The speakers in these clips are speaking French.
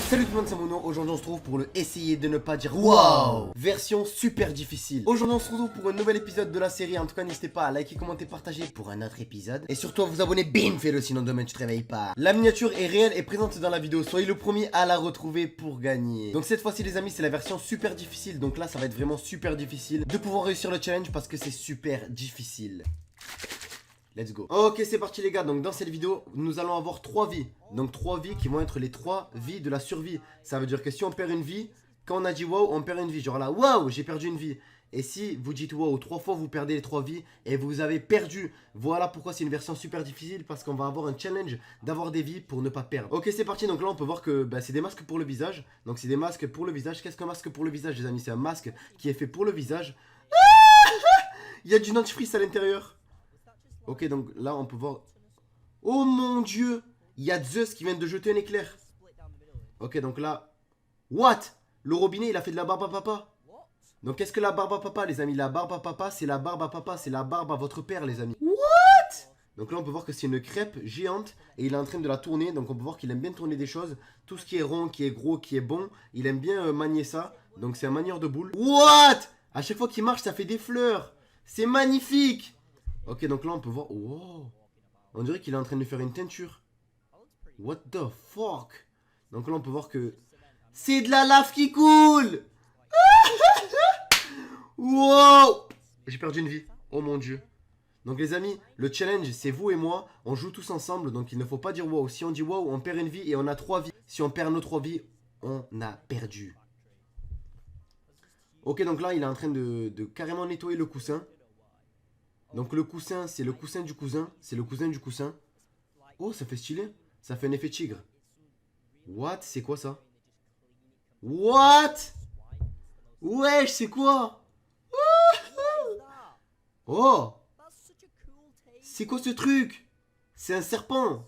Salut tout le monde, c'est Mono. Aujourd'hui on se retrouve pour le essayer de ne pas dire wow, version super difficile. Aujourd'hui on se retrouve pour un nouvel épisode de la série. En tout cas n'hésitez pas à liker, commenter, partager pour un autre épisode. Et surtout à vous abonner, bim, fais-le sinon demain tu te réveilles pas. La miniature est réelle et présente dans la vidéo. Soyez le premier à la retrouver pour gagner. Donc cette fois-ci les amis c'est la version super difficile. Donc là ça va être vraiment super difficile de pouvoir réussir le challenge parce que c'est super difficile. Let's go. Ok, c'est parti les gars. Donc dans cette vidéo, nous allons avoir 3 vies. Donc 3 vies qui vont être les 3 vies de la survie. Ça veut dire que si on perd une vie, quand on a dit wow, on perd une vie. Genre là, wow, j'ai perdu une vie. Et si vous dites wow 3 fois, vous perdez les 3 vies et vous avez perdu. Voilà pourquoi c'est une version super difficile, parce qu'on va avoir un challenge d'avoir des vies pour ne pas perdre. Ok, c'est parti. Donc là, on peut voir que c'est des masques pour le visage. Donc c'est des masques pour le visage. Qu'est-ce qu'un masque pour le visage, les amis? C'est un masque qui est fait pour le visage. Il y a du dentifrice à l'intérieur. Ok, donc là, on peut voir... Oh mon dieu! Il y a Zeus qui vient de jeter un éclair. Ok, donc là... What? Le robinet, il a fait de la barbe à papa. Donc, qu'est-ce que la barbe à papa, les amis? La barbe à papa, c'est la barbe à papa. C'est la barbe à votre père, les amis. What? Donc là, on peut voir que c'est une crêpe géante. Et il est en train de la tourner. Donc, on peut voir qu'il aime bien tourner des choses. Tout ce qui est rond, qui est gros, qui est bon. Il aime bien manier ça. Donc, c'est un manieur de boule. What? À chaque fois qu'il marche, ça fait des fleurs. C'est magnifique! Ok, donc là, on peut voir... Wow! On dirait qu'il est en train de faire une teinture. What the fuck? Donc là, on peut voir que... C'est de la lave qui coule! Wow! J'ai perdu une vie. Oh mon dieu. Donc les amis, le challenge, c'est vous et moi. On joue tous ensemble, donc il ne faut pas dire wow. Si on dit wow, on perd une vie et on a 3 vies. Si on perd nos 3 vies, on a perdu. Ok, donc là, il est en train de carrément nettoyer le coussin. Donc le coussin, c'est le coussin du cousin. C'est le cousin du coussin. Oh, ça fait stylé. Ça fait un effet tigre. What? C'est quoi ça? What? Wesh, c'est quoi? Oh! C'est quoi ce truc? C'est un serpent.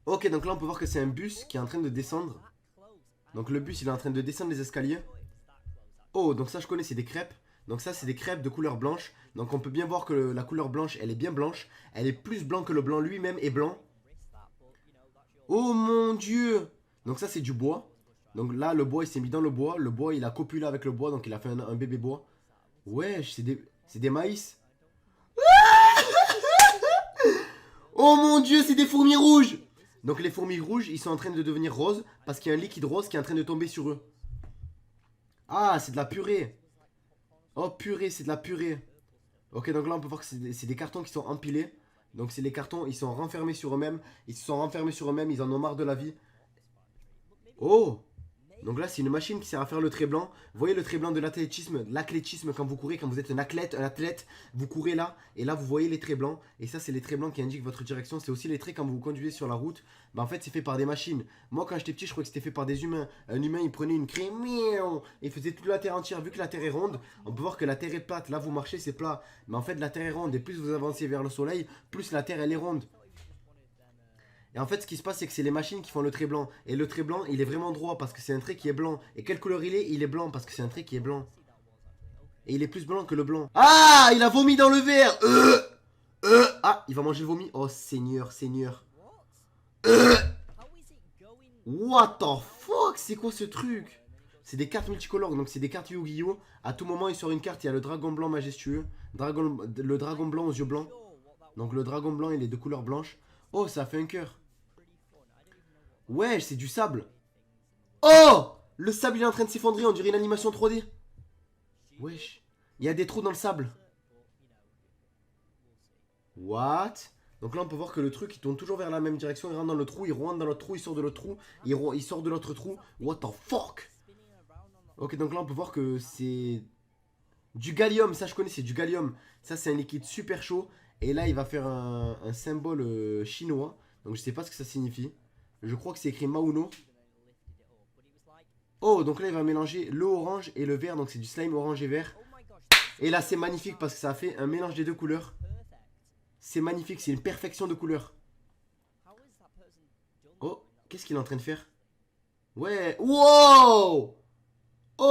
Ok, donc là on peut voir que c'est un bus qui est en train de descendre. Donc le bus il est en train de descendre les escaliers. Oh, donc ça je connais, c'est des crêpes. Donc ça c'est des crêpes de couleur blanche. Donc on peut bien voir que la couleur blanche elle est bien blanche. Elle est plus blanc que le blanc lui-même est blanc. Oh mon dieu! Donc ça c'est du bois. Donc là le bois il s'est mis dans le bois. Le bois il a copulé avec le bois, donc il a fait un bébé bois. Wesh, c'est des maïs. Oh mon dieu, c'est des fourmis rouges! Donc les fourmis rouges ils sont en train de devenir roses parce qu'il y a un liquide rose qui est en train de tomber sur eux. Ah, c'est de la purée. Oh purée, c'est de la purée. Ok, donc là on peut voir que c'est des cartons qui sont empilés. Donc c'est les cartons, ils sont renfermés sur eux-mêmes. Ils se sont renfermés sur eux-mêmes, ils en ont marre de la vie. Oh! Donc là c'est une machine qui sert à faire le trait blanc. Vous voyez le trait blanc de l'athlétisme quand vous courez, quand vous êtes un athlète, vous courez là, et là vous voyez les traits blancs. Et ça c'est les traits blancs qui indiquent votre direction. C'est aussi les traits quand vous conduisez sur la route. Bah en fait c'est fait par des machines. Moi quand j'étais petit je croyais que c'était fait par des humains. Un humain il prenait une craie, et il faisait toute la terre entière. Vu que la terre est ronde, on peut voir que la terre est plate. Là vous marchez c'est plat. Mais en fait la terre est ronde, et plus vous avancez vers le soleil, plus la terre elle est ronde. Et en fait, ce qui se passe, c'est que c'est les machines qui font le trait blanc. Et le trait blanc, il est vraiment droit parce que c'est un trait qui est blanc. Et quelle couleur il est? Il est blanc parce que c'est un trait qui est blanc. Et il est plus blanc que le blanc. Ah, il a vomi dans le verre. Ah, il va manger le vomi. Oh, Seigneur, Seigneur. What the fuck? C'est quoi ce truc? C'est des cartes multicolores, donc c'est des cartes Yu-Gi-Oh! À tout moment, il sort une carte. Il y a le dragon blanc majestueux. Le dragon blanc aux yeux blancs. Donc le dragon blanc, il est de couleur blanche. Oh, ça a fait un cœur. Wesh, c'est du sable. Oh! Le sable, il est en train de s'effondrer. On dirait une animation 3D. Wesh. Il y a des trous dans le sable. What? Donc là, on peut voir que le truc, il tourne toujours vers la même direction. Il rentre dans le trou, il rentre dans l'autre trou, il sort de l'autre trou. Il sort de l'autre trou. What the fuck? Ok, donc là, on peut voir que c'est du gallium. Ça, je connais, c'est du gallium. Ça, c'est un liquide super chaud. Et là, il va faire un symbole chinois. Donc, je sais pas ce que ça signifie. Je crois que c'est écrit Mauno. Oh, donc là, il va mélanger le orange et le vert. Donc, c'est du slime orange et vert. Et là, c'est magnifique parce que ça a fait un mélange des deux couleurs. C'est magnifique, c'est une perfection de couleurs. Oh, qu'est-ce qu'il est en train de faire? Ouais, wow! Oh!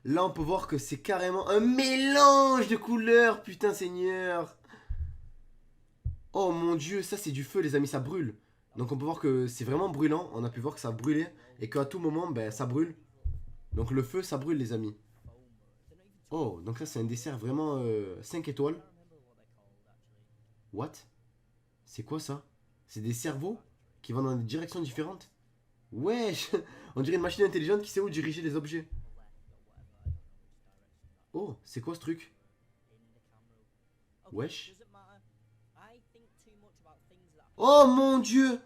Là, on peut voir que c'est carrément un mélange de couleurs, putain seigneur. Oh mon dieu, ça c'est du feu les amis, ça brûle. Donc on peut voir que c'est vraiment brûlant, on a pu voir que ça brûlait et qu'à tout moment, ben ça brûle. Donc le feu, ça brûle les amis. Oh, donc ça c'est un dessert vraiment 5 étoiles. What? C'est quoi ça? C'est des cerveaux qui vont dans des directions différentes? Wesh. On dirait une machine intelligente qui sait où diriger les objets. Oh, c'est quoi ce truc? Wesh. Oh mon dieu!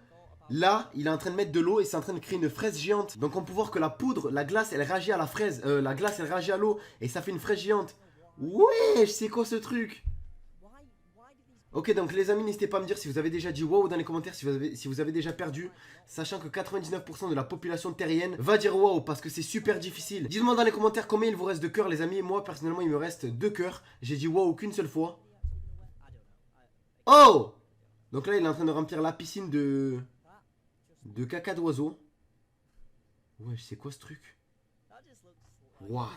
Là, il est en train de mettre de l'eau et c'est en train de créer une fraise géante. Donc on peut voir que la poudre, la glace, elle réagit à la fraise. La glace, elle réagit à l'eau et ça fait une fraise géante. Wesh, c'est quoi ce truc? Ok, donc les amis, n'hésitez pas à me dire si vous avez déjà dit wow dans les commentaires, si vous avez déjà perdu. Sachant que 99% de la population terrienne va dire wow parce que c'est super difficile. Dites-moi dans les commentaires combien il vous reste de cœurs les amis. Moi, personnellement, il me reste 2 cœurs. J'ai dit wow qu'une seule fois. Oh! Donc là, il est en train de remplir la piscine de caca d'oiseau. Ouais, c'est quoi ce truc? What?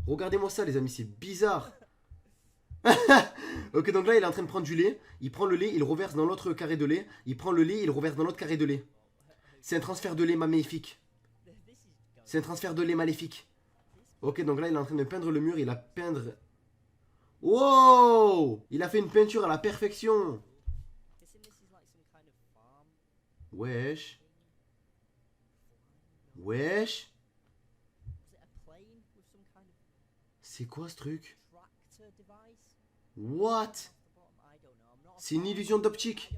Regardez-moi ça les amis, c'est bizarre. Ok, donc là il est en train de prendre du lait. Il prend le lait, il le reverse dans l'autre carré de lait. Il prend le lait, il le reverse dans l'autre carré de lait. C'est un transfert de lait maléfique. C'est un transfert de lait maléfique. Ok, donc là il est en train de peindre le mur. Il a peindre... Wow! Il a fait une peinture à la perfection. Wesh. Wesh. C'est quoi ce truc? What? C'est une illusion d'optique.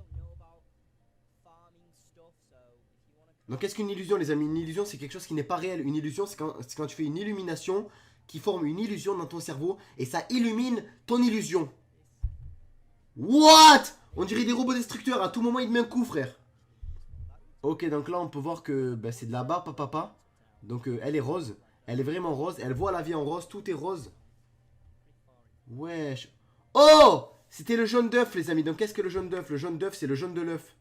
Donc qu'est-ce qu'une illusion les amis? Une illusion c'est quelque chose qui n'est pas réel. Une illusion c'est quand tu fais une illumination qui forme une illusion dans ton cerveau et ça illumine ton illusion. What? On dirait des robots destructeurs. À tout moment il te met un coup frère. Ok, donc là on peut voir que bah, c'est de la barbe à papa. Donc elle est rose. Elle est vraiment rose. Elle voit la vie en rose. Tout est rose. Wesh. Oh! C'était le jaune d'œuf les amis. Donc qu'est-ce que le jaune d'œuf? Le jaune d'œuf c'est le jaune de l'œuf.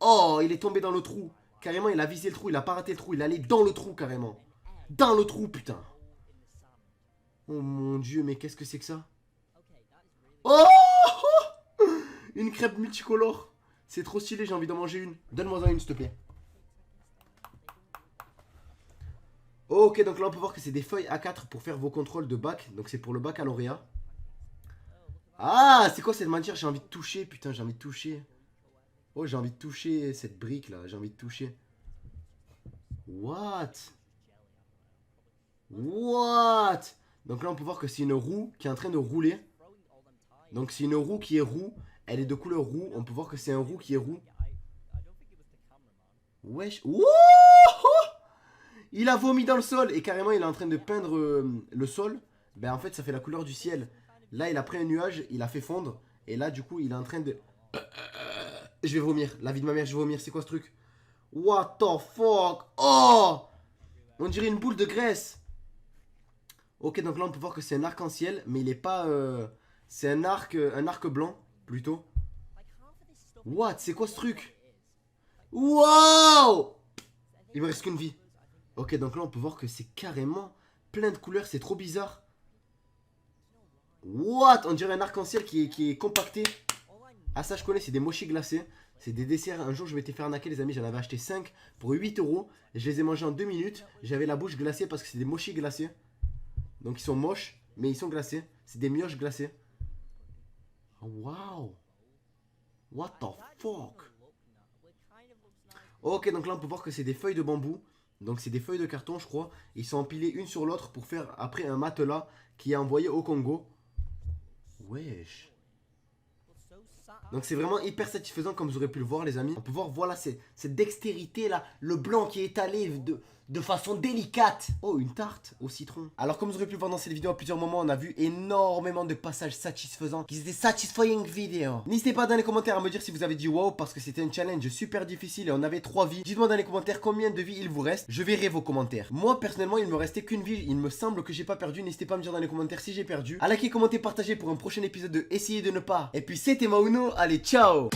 Oh, il est tombé dans le trou. Carrément il a visé le trou. Il a pas raté le trou. Il allait dans le trou carrément. Dans le trou putain. Oh mon dieu, mais qu'est-ce que c'est que ça? Oh! Une crêpe multicolore. C'est trop stylé, j'ai envie d'en manger une. Donne-moi-en une, s'il te plaît. Ok, donc là, on peut voir que c'est des feuilles A4 pour faire vos contrôles de bac. Donc, c'est pour le baccalauréat. Ah, c'est quoi cette matière? J'ai envie de toucher, putain, j'ai envie de toucher. Oh, j'ai envie de toucher cette brique, là. J'ai envie de toucher. What? What? Donc là, on peut voir que c'est une roue qui est en train de rouler. Donc, c'est une roue qui est roue. Elle est de couleur roux. On peut voir que c'est un roux qui est roux. Wesh. Wouhou! Il a vomi dans le sol. Et carrément, il est en train de peindre le sol. Ben, en fait, ça fait la couleur du ciel. Là, il a pris un nuage. Il a fait fondre. Et là, du coup, il est en train de... Je vais vomir. La vie de ma mère, je vais vomir. C'est quoi ce truc? What the fuck? Oh! On dirait une boule de graisse. Ok, donc là, on peut voir que c'est un arc-en-ciel. Mais il est pas... C'est un arc blanc. Plutôt. What? C'est quoi ce truc? Wow! Il me reste qu'une vie. Ok, donc là on peut voir que c'est carrément plein de couleurs, c'est trop bizarre. What? On dirait un arc-en-ciel qui est compacté. Ah ça je connais, c'est des mochis glacés. C'est des desserts, un jour je m'étais fait arnaquer les amis, j'en avais acheté 5 pour 8 €. Je les ai mangés en 2 minutes. J'avais la bouche glacée parce que c'est des mochis glacés. Donc ils sont moches, mais ils sont glacés. C'est des mioches glacés. Wow. What the fuck? Ok, donc là on peut voir que c'est des feuilles de bambou. Donc c'est des feuilles de carton je crois. Ils sont empilés une sur l'autre pour faire après un matelas qui est envoyé au Congo. Wesh. Donc c'est vraiment hyper satisfaisant comme vous aurez pu le voir les amis. On peut voir voilà cette dextérité là. Le blanc qui est étalé de façon délicate. Oh une tarte au citron. Alors comme vous aurez pu le voir dans cette vidéo à plusieurs moments, on a vu énormément de passages satisfaisants qui étaient satisfying vidéo. N'hésitez pas dans les commentaires à me dire si vous avez dit wow parce que c'était un challenge super difficile et on avait 3 vies. Dites-moi dans les commentaires combien de vies il vous reste. Je verrai vos commentaires. Moi personnellement il me restait qu'une vie. Il me semble que j'ai pas perdu. N'hésitez pas à me dire dans les commentaires si j'ai perdu. À liker, commenter, partager pour un prochain épisode de Essayez de ne pas. Et puis c'était Mauno. Allez ciao.